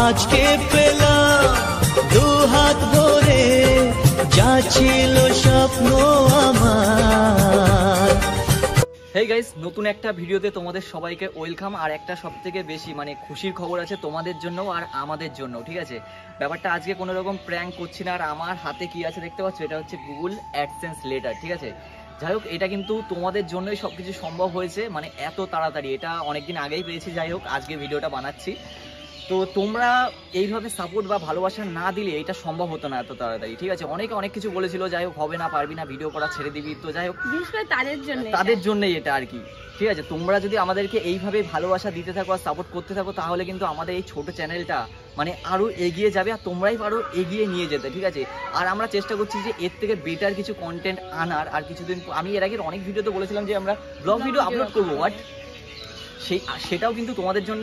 আজকে পেলাম দু হাত ভরে যা ছিল স্বপ্ন আমার। হেই গাইস, নতুন একটা ভিডিওতে তোমাদের সবাইকে ওয়েলকাম। আর একটা সবথেকে বেশি খুশির খবর আছে তোমাদের জন্য আর আমাদের জন্য, ঠিক আছে? ব্যাপারটা আজকে কোনো রকম প্র্যাঙ্ক করছি না। আর আমার হাতে কি আছে দেখতে পাচ্ছ, এটা হচ্ছে গুগল অ্যাডসেন্স লেটার, ঠিক আছে? যাই হোক, এটা কিন্তু তোমাদের জন্যই সবকিছু সম্ভব হয়েছে, এত তাড়াতাড়ি। এটা অনেকদিন আগেই পেয়েছি। যাই হোক, আজকে ভিডিওটা বানাচ্ছি। তো তোমরা এইভাবে সাপোর্ট বা ভালোবাসা না দিলে এটা সম্ভব হতো না এত তাড়াতাড়ি, ঠিক আছে? অনেকে অনেক কিছু বলেছিল, যাই হোক হবে না, পারবি না, ভিডিও করা ছেড়ে দিবি। তো যাই হোক, তাদের জন্যই এটা আর কি, ঠিক আছে? তোমরা যদি আমাদেরকে এইভাবে ভালোবাসা দিতে থাকো আর সাপোর্ট করতে থাকো, তাহলে কিন্তু আমাদের এই ছোট চ্যানেলটা আরো এগিয়ে যাবে আর তোমরাই আরো এগিয়ে নিয়ে যেতে, ঠিক আছে? আর আমরা চেষ্টা করছি যে এর থেকে বেটার কিছু কন্টেন্ট আনার। আর কিছুদিন আমি এর আগে অনেক ভিডিওতে বলেছিলাম যে আমরা ব্লগ ভিডিও আপলোড করবো, বাট সেটাও কিন্তু তোমাদের জন্য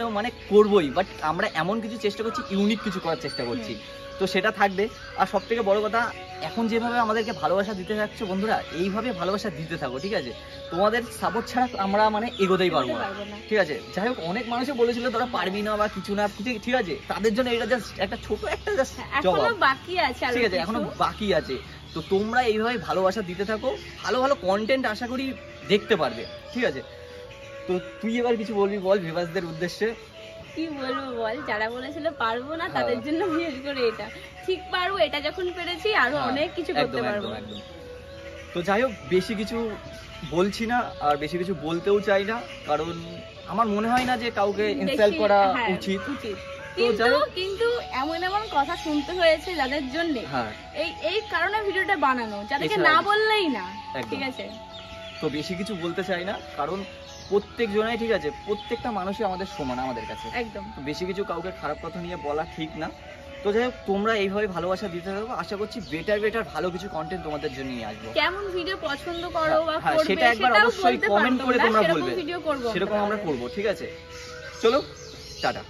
করবোই। বাট আমরা এমন কিছু চেষ্টা করছি, ইউনিক কিছু করার চেষ্টা করছি, তো সেটা থাকবে। আর সব থেকে বড় কথা, এখন যেভাবে আমাদেরকে ভালোবাসা দিতে থাকছো বন্ধুরা, এইভাবে ভালোবাসা দিতে থাকো, ঠিক আছে? তোমাদের সাপোর্ট ছাড়া আমরা এগোতেই পারবো না, ঠিক আছে? যাই হোক, অনেক মানুষে বলেছিল তোরা পারবি না বা কিছু না, ঠিক আছে? তাদের জন্য এটা জাস্ট একটা ছোট একটা জবাব বাকি আছে, ঠিক আছে? এখনো বাকি আছে। তো তোমরা এইভাবে ভালোবাসা দিতে থাকো, ভালো ভালো কন্টেন্ট আশা করি দেখতে পারবে, ঠিক আছে? তো তুই এবার কিছু বলবি, বল ভিউয়ার্সদের উদ্দেশ্যে। কি বলবো বল, যারা বলেছিল পারবো না তাদের জন্য বিশেষ করে এটা ঠিক পারবো। এটা যখন পেরেছি আরো অনেক কিছু করতে পারবো। তো যাই হোক, বেশি কিছু বলছি না আর বেশি কিছু বলতেও চাই না, কারণ আমার মনে হয় না যে কাউকে ইনসাল্ট করা উচিত। কিন্তু এমন এমন কথা শুনতে হয়েছে যাদের জন্য এই কারণে ভিডিওটা বানানো, যাদেরকে না বললেই না, ঠিক আছে? তো বেশি কিছু বলতে চাই না, কারণ প্রত্যেক জনাই, ঠিক আছে, প্রত্যেকটা মানুষই আমাদের সমান আমাদের কাছে, একদম। বেশি কিছু কাউকে খারাপ কথা নিয়ে বলা ঠিক না। তো যাই হোক, তোমরা এইভাবে ভালোবাসা দিতে থাকো, আশা করছি বেটার ভালো কিছু কন্টেন্ট তোমাদের জন্য নিয়ে আসবো। কেমন ভিডিও পছন্দ করো বা করবে সেটা একবার অবশ্যই কমেন্ট করে তোমরা বলবে, সেরকম আমরা করব, ঠিক আছে? চলো, টাটা।